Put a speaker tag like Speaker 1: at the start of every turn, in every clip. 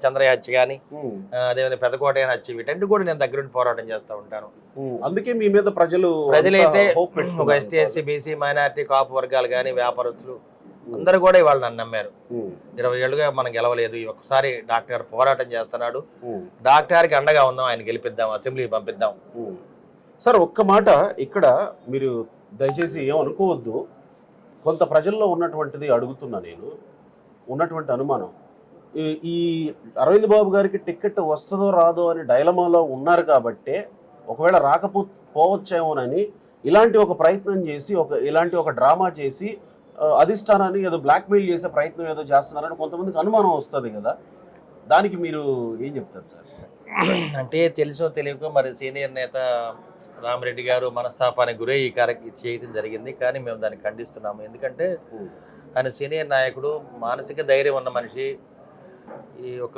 Speaker 1: చంద్రయాచి కానీ అదేవిధంగా పెద్దకోటయ్య హత్య వీటంటే కూడా నేను దగ్గరుండి పోరాటం చేస్తూ ఉంటాను.
Speaker 2: అందుకే మీ మీద
Speaker 1: ప్రజలైతే ఒక ఎస్టీ ఎస్సీ బీసీ మైనారిటీ కాపు వర్గాలు కానీ వ్యాపారస్తులు అందరూ కూడా ఇవాళ నన్ను నమ్మారు. 20 ఏళ్ళుగా మనం గెలవలేదు, ఒక్కసారి డాక్టర్ గారు పోరాటం చేస్తున్నాడు, డాక్టర్ గారికి అండగా ఉందాం, ఆయన గెలిపిద్దాం, అసెంబ్లీకి పంపిద్దాం.
Speaker 2: సార్ ఒక్క మాట ఇక్కడ మీరు దయచేసి ఏమనుకోవద్దు, కొంత ప్రజల్లో ఉన్నటువంటిది అడుగుతున్నా నేను, ఉన్నటువంటి అనుమానం ఈ అరవింద్ బాబు గారికి టికెట్ వస్తుందో రాదో అని డైలమాలో ఉన్నారు కాబట్టే ఒకవేళ పోవచ్చేమోనని ఇలాంటి ఒక ప్రయత్నం చేసి ఇలాంటి ఒక డ్రామా చేసి అధిష్టానాన్ని ఏదో బ్లాక్మెయిల్ చేసే ప్రయత్నం ఏదో చేస్తున్నారని కొంతమందికి అనుమానం వస్తుంది కదా, దానికి మీరు ఏం చెప్తారు సార్?
Speaker 1: అంటే తెలుసో తెలియకో మరి సీనియర్ నేత రామిరెడ్డి గారు మనస్తాపానికి గురై ఈ చేయడం జరిగింది. కానీ మేము దాన్ని ఖండిస్తున్నాము. ఎందుకంటే ఆయన సీనియర్ నాయకుడు, మానసిక ధైర్యం ఉన్న మనిషి. ఈ ఒక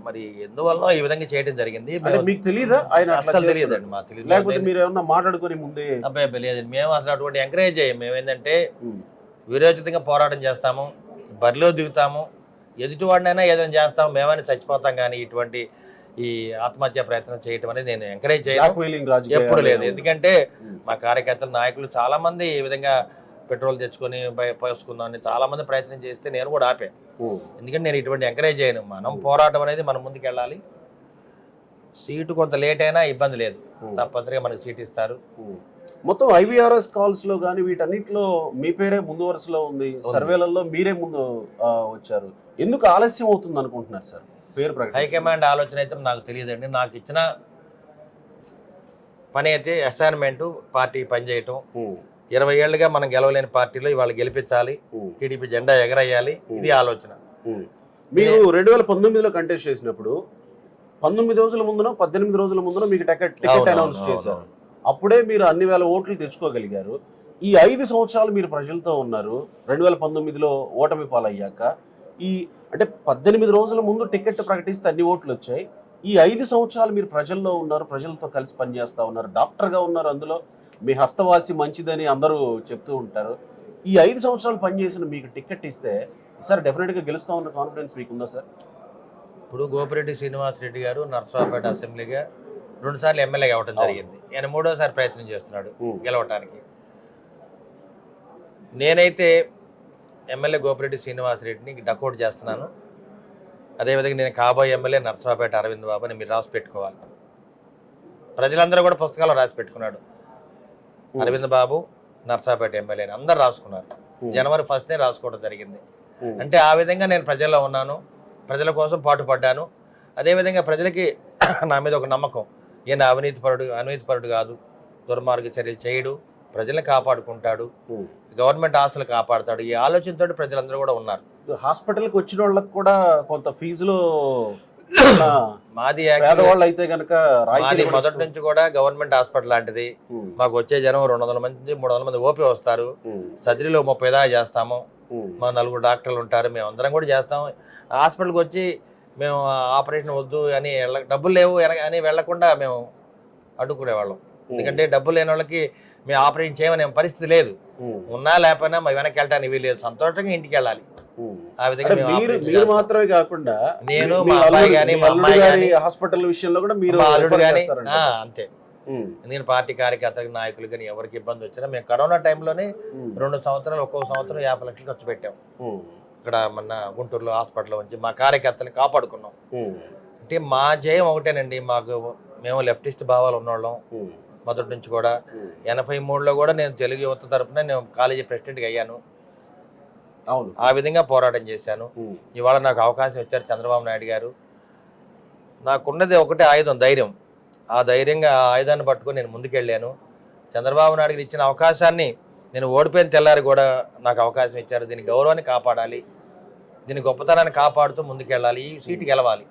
Speaker 1: మరి ఎందువల్ల ఈ విధంగా చేయడం జరిగింది
Speaker 2: మీకు తెలియదా? ఆయన
Speaker 1: అసలు తెలియదండి, మాకు తెలియదు.
Speaker 2: మీరు ఏమన్నా మాట్లాడుకుని ముందే?
Speaker 1: అబ్బాయి లేదండి, మేము అసలు అటువంటి ఎంకరేజ్ చేయం. మేము ఏంటంటే విరోచితంగా పోరాటం చేస్తాము, బరిలో దిగుతాము, ఎదుటివాడినైనా ఏదైనా చేస్తాము, మేమైనా చచ్చిపోతాం. కానీ ఇటువంటి ఈ ఆత్మహత్య ప్రయత్నం చేయటం అనేది నేను ఎంకరేజ్ చేయను, ఎప్పుడు లేదు. ఎందుకంటే మా కార్యకర్తల నాయకులు చాలా మంది ఈ విధంగా పెట్రోల్ తెచ్చుకొని పోసుకుందామని చాలా మంది ప్రయత్నం చేస్తే నేను కూడా ఆపాను. ఎందుకంటే నేను ఇటువంటి ఎంకరేజ్ చేయను. మనం పోరాటం అనేది మనం ముందుకు వెళ్ళాలి. సీటు కొంత లేట్ అయినా ఇబ్బంది లేదు, తప్పనిసరిగా మనకు సీట్ ఇస్తారు.
Speaker 2: మొత్తం IVRS కాల్స్ లో కానీ వీటన్నిటిలో మీ పేరే ముందు వరుసలో ఉంది, సర్వేలలో మీరే ముందు వచ్చారు. ఎందుకు ఆలస్యం అవుతుంది అనుకుంటున్నారు సార్? పేరు
Speaker 1: హైకమాండ్ ఆలోచన అయితే నాకు తెలియదండి. నాకు ఇచ్చిన పని అయితే అసైన్మెంట్ పార్టీ పనిచేయటం. 20 ఏళ్ళుగా మనం గెలవలేని పార్టీలో ఇవాళ గెలిపించాలి, టీడీపీ జెండా ఎగరేయాలి, ఇది ఆలోచన.
Speaker 2: మీరు 2019లో కంటెస్ట్ చేసినప్పుడు 19 రోజుల ముందునో 18 రోజుల ముందునో మీకు టికెట్ అనౌన్స్ చేశారు. అప్పుడే మీరు అన్ని వేల ఓట్లు తెచ్చుకోగలిగారు. ఈ 5 సంవత్సరాలు మీరు ప్రజలతో ఉన్నారు. 2019లో ఓటమి పాలయ్యాక అంటే 18 రోజుల ముందు టికెట్ ప్రకటిస్తే అన్ని ఓట్లు వచ్చాయి. ఈ 5 సంవత్సరాలు మీరు ప్రజల్లో ఉన్నారు, ప్రజలతో కలిసి పనిచేస్తూ ఉన్నారు, డాక్టర్గా ఉన్నారు. అందులో మీ హస్తవాసి మంచిదని అందరూ చెప్తూ ఉంటారు. ఈ 5 సంవత్సరాలు పనిచేసిన మీకు టికెట్ ఇస్తే సార్ డెఫినెట్గా గెలుస్తా ఉన్న కాన్ఫిడెన్స్ మీకు ఉందా సార్?
Speaker 1: ఇప్పుడు గోపిరెడ్డి శ్రీనివాసరెడ్డి గారు నర్సరావుపేట అసెంబ్లీగా 2 సార్లు ఎమ్మెల్యేగా అవ్వడం జరిగింది. ఆయన 3వసారి ప్రయత్నం చేస్తున్నాడు గెలవటానికి. నేనైతే ఎమ్మెల్యే గోపిరెడ్డి శ్రీనివాసరెడ్డిని డకౌట్ చేస్తున్నాను. అదేవిధంగా నేను కాబోయే ఎమ్మెల్యే నర్సరావుపేట అరవింద్ బాబు అని మీరు రాసి పెట్టుకోవాలి. ప్రజలందరూ కూడా పుస్తకాలు రాసి పెట్టుకున్నాడు, అరవింద్ బాబు నర్సరావుపేట ఎమ్మెల్యే అని అందరు రాసుకున్నారు. జనవరి 1నే రాసుకోవడం జరిగింది. అంటే ఆ విధంగా నేను ప్రజల్లో ఉన్నాను, ప్రజల కోసం పాటుపడ్డాను. అదేవిధంగా ప్రజలకి నా మీద ఒక నమ్మకం, ఈయన అవినీతిపరుడు కాదు, దుర్మార్గ చర్యలు చేయడు, ప్రజల్ని కాపాడుకుంటాడు, గవర్నమెంట్ ఆస్తులు కాపాడుతాడు, ఈ ఆలోచనతో ప్రజలందరూ కూడా ఉన్నారు.
Speaker 2: హాస్పిటల్కి వచ్చిన వాళ్ళకి కూడా కొంత ఫీజులో
Speaker 1: మాది
Speaker 2: అయితే కనుక
Speaker 1: మొదటి నుంచి కూడా గవర్నమెంట్ హాస్పిటల్ లాంటిది. మాకు వచ్చే జనం 200 మంది నుంచి 300 మంది ఓపీ వస్తారు. సర్జరీలో 30 దాకా చేస్తాము. మా 4 డాక్టర్లు ఉంటారు, మేము అందరం కూడా చేస్తాము. హాస్పిటల్కి వచ్చి మేము ఆపరేషన్ వద్దు అని డబ్బులు లేవు అని వెళ్లకుండా మేము అడ్డుకునేవాళ్ళం. ఎందుకంటే డబ్బులు లేని వాళ్ళకి మేము ఆపరేషన్ చేయమనే పరిస్థితి లేదు. ఉన్నా లేకపోయినా మా వెనక్కి వెళ్ళటానికి వీలేదు, సంతోషంగా ఇంటికి వెళ్ళాలి. ఆ విధంగా
Speaker 2: మీరు మాత్రమే కాకుండా
Speaker 1: నేను, మా అబ్బాయి కానీ, మా అమ్మాయి కానీ,
Speaker 2: హాస్పిటల్ విషయంలో కూడా మీరు
Speaker 1: అల్లుడు కానీ అంతే. నేను పార్టీ కార్యకర్తలకు నాయకులు కానీ ఎవరికి ఇబ్బంది వచ్చినా మేము కరోనా టైంలోనే 2 సంవత్సరాలు ఒక్కొక్క సంవత్సరం 50 లక్షలు ఖర్చు పెట్టాం. ఇక్కడ మన గుంటూరులో హాస్పిటల్లో ఉంచి మా కార్యకర్తలను కాపాడుకున్నాం. అంటే మా జయం ఒకటేనండి, మేము లెఫ్టిస్ట్ భావాలు ఉన్నవాళ్ళం మొదటి నుంచి కూడా. 83లో కూడా నేను తెలుగు యువత తరఫున నేను కాలేజీ ప్రెసిడెంట్గా అయ్యాను. ఆ విధంగా పోరాటం చేశాను. ఇవాళ నాకు అవకాశం ఇచ్చారు చంద్రబాబు నాయుడు గారు. నాకున్నది ఒకటే ఆయుధం, ధైర్యం. ఆ ధైర్యంగా ఆ ఆయుధాన్ని పట్టుకొని నేను ముందుకెళ్ళాను. చంద్రబాబు నాయుడు గారు ఇచ్చిన అవకాశాన్ని నేను ఓడిపోయిన తెల్లారి కూడా నాకు అవకాశం ఇచ్చారు. దీని గౌరవాన్ని కాపాడాలి, దీని గొప్పతనాన్ని కాపాడుతూ ముందుకెళ్ళాలి, ఈ సీటు గెలవాలి.